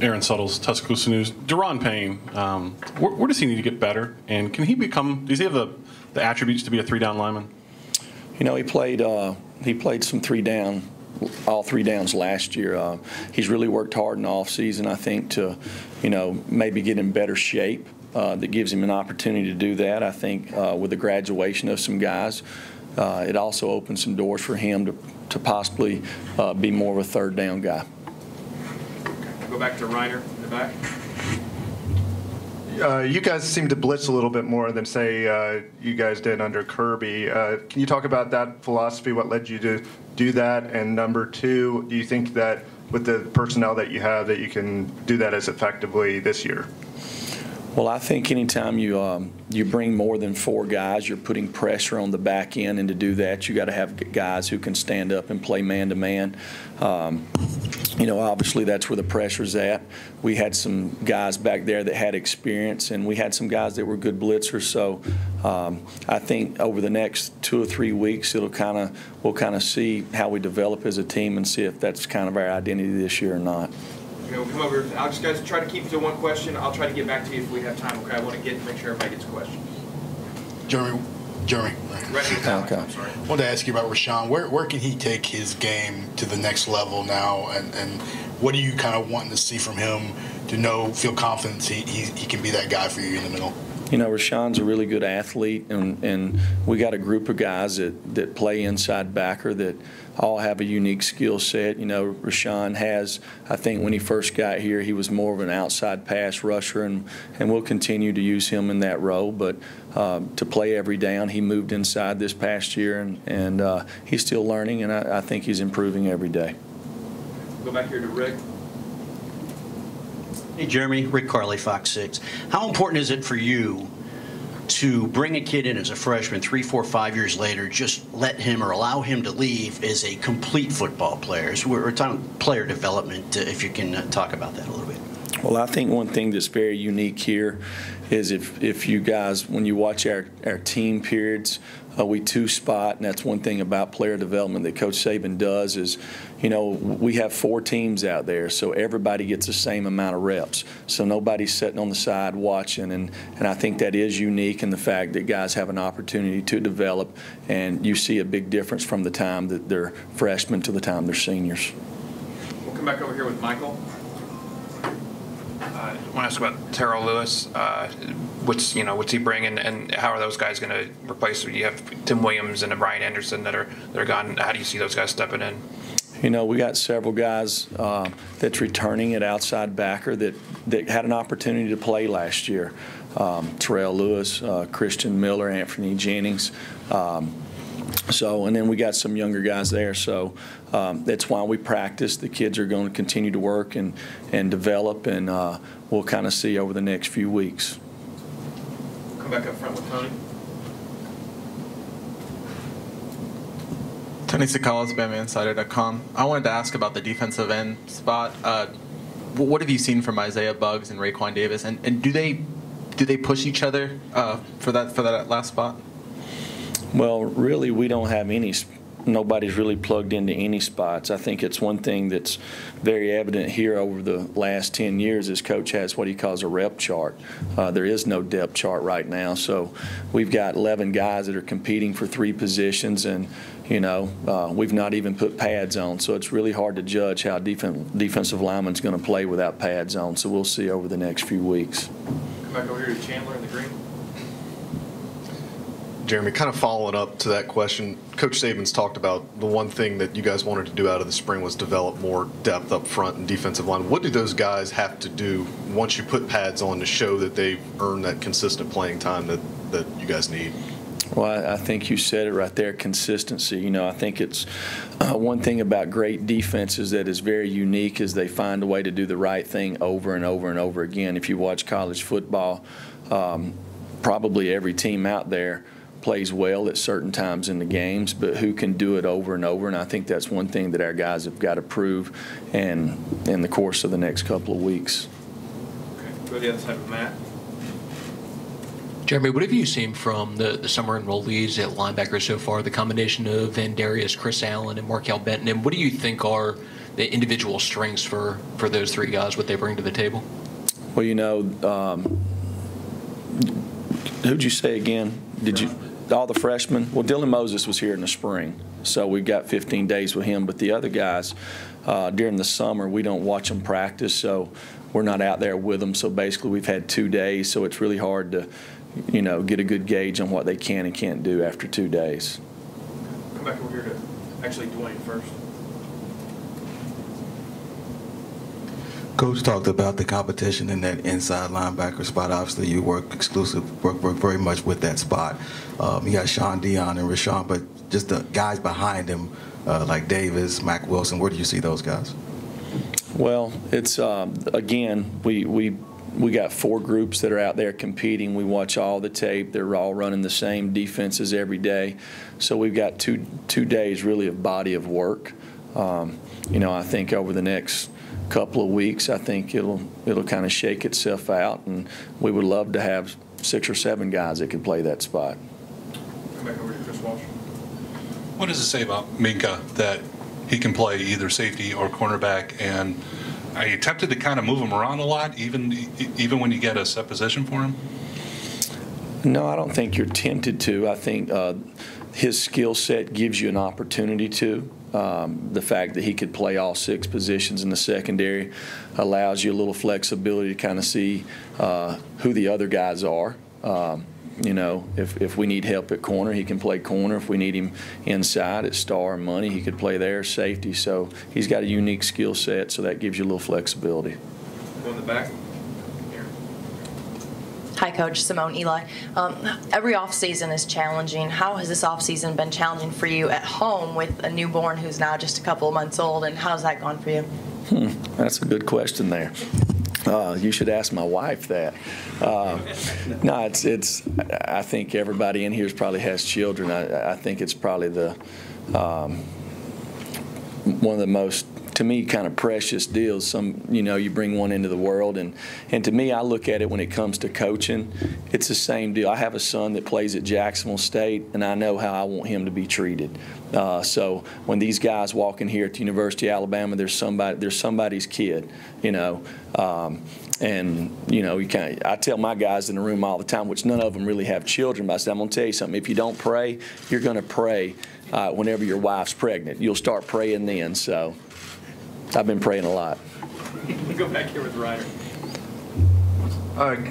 Aaron Suttles, Tuscaloosa News. Deron Payne, where does he need to get better? And can he become, does he have the attributes to be a three-down lineman? You know, he played some three-down, all three downs last year. He's really worked hard in the offseason, I think, to, you know, maybe get in better shape. That gives him an opportunity to do that. I think with the graduation of some guys, it also opens some doors for him to possibly be more of a third down guy. Go back to Reiner in the back. You guys seem to blitz a little bit more than, say, you guys did under Kirby. Can you talk about that philosophy? What led you to do that? And number two, do you think that with the personnel that you have that you can do that as effectively this year? Well, I think anytime you bring more than four guys, you're putting pressure on the back end, and to do that, you got to have guys who can stand up and play man-to-man. You know, obviously that's where the pressure's at. We had some guys back there that had experience, and we had some guys that were good blitzers. So I think over the next 2 or 3 weeks, we'll kind of see how we develop as a team and see if that's kind of our identity this year or not. Okay, we'll come over. I'll just guys try to keep it to one question. I'll try to get back to you if we have time. Okay, I want to make sure everybody gets a question. Jeremy. Okay. I'm sorry. I wanted to ask you about Rashawn. Where can he take his game to the next level now, and what are you kind of wanting to see from him to feel confident he can be that guy for you in the middle? You know, Rashawn's a really good athlete, and we got a group of guys that play inside backer that all have a unique skill set. You know, Rashawn has, I think when he first got here, he was more of an outside pass rusher, and we'll continue to use him in that role. But to play every down, he moved inside this past year, and he's still learning, and I think he's improving every day. Go back here to Rick. Hey, Jeremy. Rick Carley, Fox 6. How important is it for you to bring a kid in as a freshman 3, 4, 5 years later, just let him or allow him to leave as a complete football player? So we're talking player development, if you can talk about that a little bit. Well, I think one thing that's very unique here is if you guys, when you watch our team periods, we two-spot, and that's one thing about player development that Coach Saban does is, you know, we have 4 teams out there, so everybody gets the same amount of reps. So nobody's sitting on the side watching, and I think that is unique in the fact that guys have an opportunity to develop, and you see a big difference from the time that they're freshmen to the time they're seniors. We'll come back over here with Michael. I want to ask about Terrell Lewis. What's he bringing, and how are those guys going to replace? You have Tim Williams and Brian Anderson that are gone. How do you see those guys stepping in? You know, we got several guys that's returning at outside backer that had an opportunity to play last year. Terrell Lewis, Christian Miller, Anthony Jennings. And then we got some younger guys there. So that's why we practice. The kids are going to continue to work and develop, and we'll kind of see over the next few weeks. Come back up front with Tony. Tony Sakalas, BamaInsider.com. I wanted to ask about the defensive end spot. What have you seen from Isaiah Buggs and Raekwon Davis, and do they push each other for that last spot? Well, really, we don't have nobody's really plugged into any spots. I think it's one thing that's very evident here over the last 10 years is Coach has what he calls a rep chart. There is no depth chart right now, so we've got 11 guys that are competing for 3 positions, and we've not even put pads on, so it's really hard to judge how defensive lineman's going to play without pads on. So we'll see over the next few weeks. Come back over here to Chandler in the green. Jeremy, kind of following up to that question, Coach Saban's talked about the one thing that you guys wanted to do out of the spring was develop more depth up front and defensive line. What do those guys have to do once you put pads on to show that they've earned that consistent playing time that you guys need? Well, I think you said it right there, consistency. I think it's one thing about great defenses that is very unique is they find a way to do the right thing over and over and over again. If you watch college football, probably every team out there plays well at certain times in the games, but who can do it over and over? And I think that's one thing that our guys have got to prove in the course of the next couple of weeks. Okay, go to the other side with Matt. Jeremy, what have you seen from the summer enrollees at linebacker so far, the combination of Van Darius, Chris Allen, and Markel Benton, and what do you think are the individual strengths for those three guys, what they bring to the table? Well, who'd you say again? Did you all the freshmen? Well, Dylan Moses was here in the spring, so we've got 15 days with him. But the other guys, during the summer, we don't watch them practice, so we're not out there with them. So basically, we've had 2 days, so it's really hard to, get a good gauge on what they can and can't do after 2 days. Come back over here to actually Dwayne first. Coach talked about the competition in that inside linebacker spot. Obviously, you work very much with that spot. You got Sean Dion and Rashawn, but just the guys behind him, like Davis, Mac Wilson, where do you see those guys? Well, it's again, we got 4 groups that are out there competing. We watch all the tape. They're all running the same defenses every day. So we've got two days really of body of work. I think over the next couple of weeks, I think it'll kind of shake itself out, and we would love to have 6 or 7 guys that could play that spot. Come back over to Chris Walsh. What does it say about Minka that he can play either safety or cornerback? And are you tempted to kind of move him around a lot, even when you get a set position for him? No, I don't think you're tempted to. I think his skill set gives you an opportunity to. The fact that he could play all 6 positions in the secondary allows you a little flexibility to kind of see who the other guys are. If we need help at corner, he can play corner. If we need him inside at star and money, he could play there, safety. So he's got a unique skill set, so that gives you a little flexibility. Go in the back. Hi, Coach. Simone Eli. Every offseason is challenging. How has this offseason been challenging for you at home with a newborn who's now just a couple of months old, and how's that gone for you? That's a good question there. You should ask my wife that. No, it's. I think everybody in here probably has children. I think it's probably one of the most, to me, kind of precious deals. You bring one into the world, and to me, I look at it when it comes to coaching, it's the same deal. I have a son that plays at Jacksonville State, and I know how I want him to be treated. So when these guys walk in here at the University of Alabama, there's somebody's kid, I tell my guys in the room all the time, which none of them really have children, but I said, I'm going to tell you something. If you don't pray, you're going to pray whenever your wife's pregnant. You'll start praying then. So I've been praying a lot. Go back here with Ryder.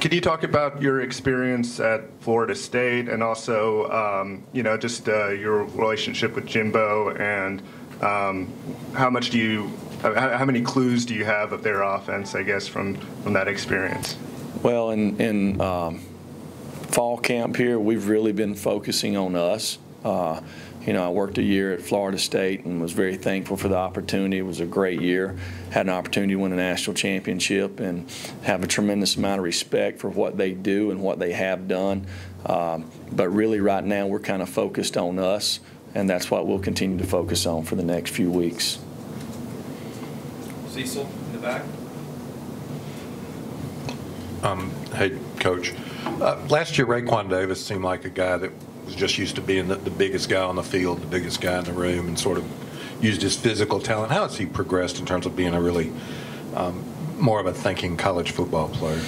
Could you talk about your experience at Florida State and also, just your relationship with Jimbo, and how many clues do you have of their offense, I guess, from that experience? Well, in fall camp here, we've really been focusing on us. I worked a year at Florida State and was very thankful for the opportunity. It was a great year. Had an opportunity to win a national championship and have a tremendous amount of respect for what they do and what they have done. But really right now we're kind of focused on us, and that's what we'll continue to focus on for the next few weeks. Cecil in the back. Hey, Coach. Last year, Raekwon Davis seemed like a guy that was just used to being the biggest guy on the field, the biggest guy in the room, and sort of used his physical talent. How has he progressed in terms of being a really more of a thinking college football player?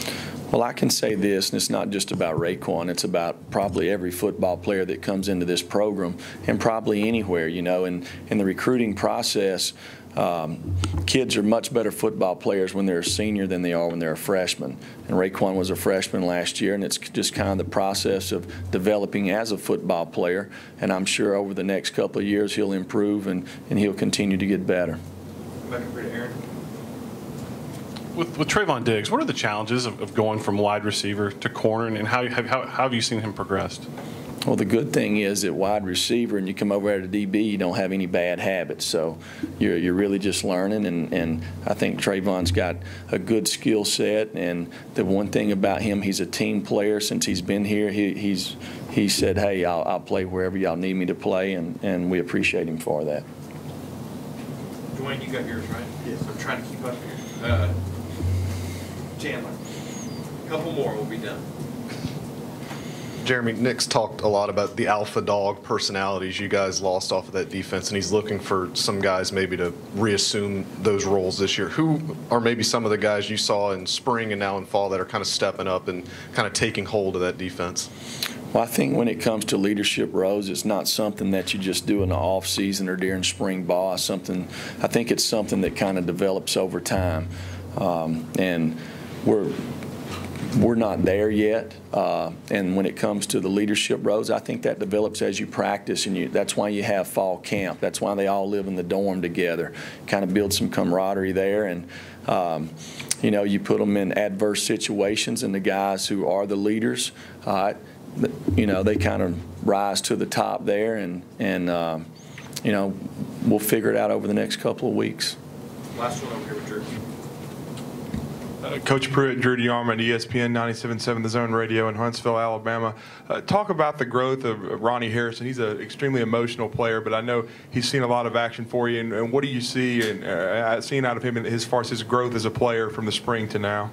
Well, I can say this, and it's not just about Raekwon. It's about probably every football player that comes into this program, and probably anywhere, in the recruiting process. Kids are much better football players when they're a senior than they are when they're a freshman. And Raekwon was a freshman last year, and it's just kind of the process of developing as a football player. And I'm sure over the next couple of years he'll improve and he'll continue to get better. Back over to Aaron. With Trayvon Diggs, what are the challenges of going from wide receiver to corner, and how have you seen him progressed? Well, the good thing is at wide receiver, and you come over at a DB, you don't have any bad habits. So you're really just learning, and I think Trayvon's got a good skill set. And the one thing about him, he's a team player. Since he's been here, he said, hey, I'll play wherever y'all need me to play, and we appreciate him for that. Dwayne, you got yours, right? Yes. I'm trying to keep up here. Chandler. A couple more, we'll be done. Jeremy, Nick's talked a lot about the alpha dog personalities you guys lost off of that defense, and he's looking for some guys maybe to reassume those roles this year. Who are maybe some of the guys you saw in spring and now in fall that are kind of stepping up and kind of taking hold of that defense? Well, I think when it comes to leadership roles, it's not something that you just do in the off season or during spring ball. I think it's something that kind of develops over time, and we're not there yet. And when it comes to the leadership roles, I think that develops as you practice, and that's why you have fall camp. That's why they all live in the dorm together. Kind of build some camaraderie there, and you know, you put them in adverse situations, and the guys who are the leaders, you know, they kind of rise to the top there, and you know, we'll figure it out over the next couple of weeks. Last one over here with Drew. Coach Pruitt, Drew DeArmond, ESPN 97.7 The Zone Radio in Huntsville, Alabama. Talk about the growth of Ronnie Harrison. He's an extremely emotional player, but I know he's seen a lot of action for you. And what do you see and seen out of him as far as his growth as a player from the spring to now?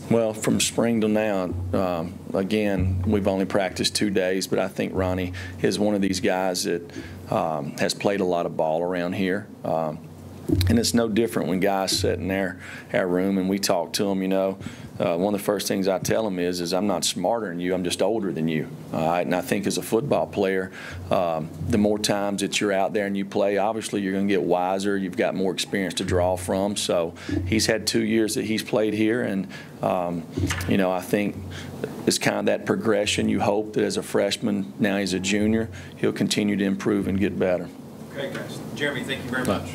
Well, from spring to now, again, we've only practiced 2 days, but I think Ronnie is one of these guys that has played a lot of ball around here. And it's no different when guys sit in our room and we talk to them, you know. One of the first things I tell them is I'm not smarter than you, I'm just older than you. And I think as a football player, the more times that you're out there and you play, obviously you're going to get wiser. You've got more experience to draw from. So he's had 2 years that he's played here, and you know, I think it's kind of that progression. You hope that as a freshman, now he's a junior, he'll continue to improve and get better. Okay, guys. Jeremy, thank you very much.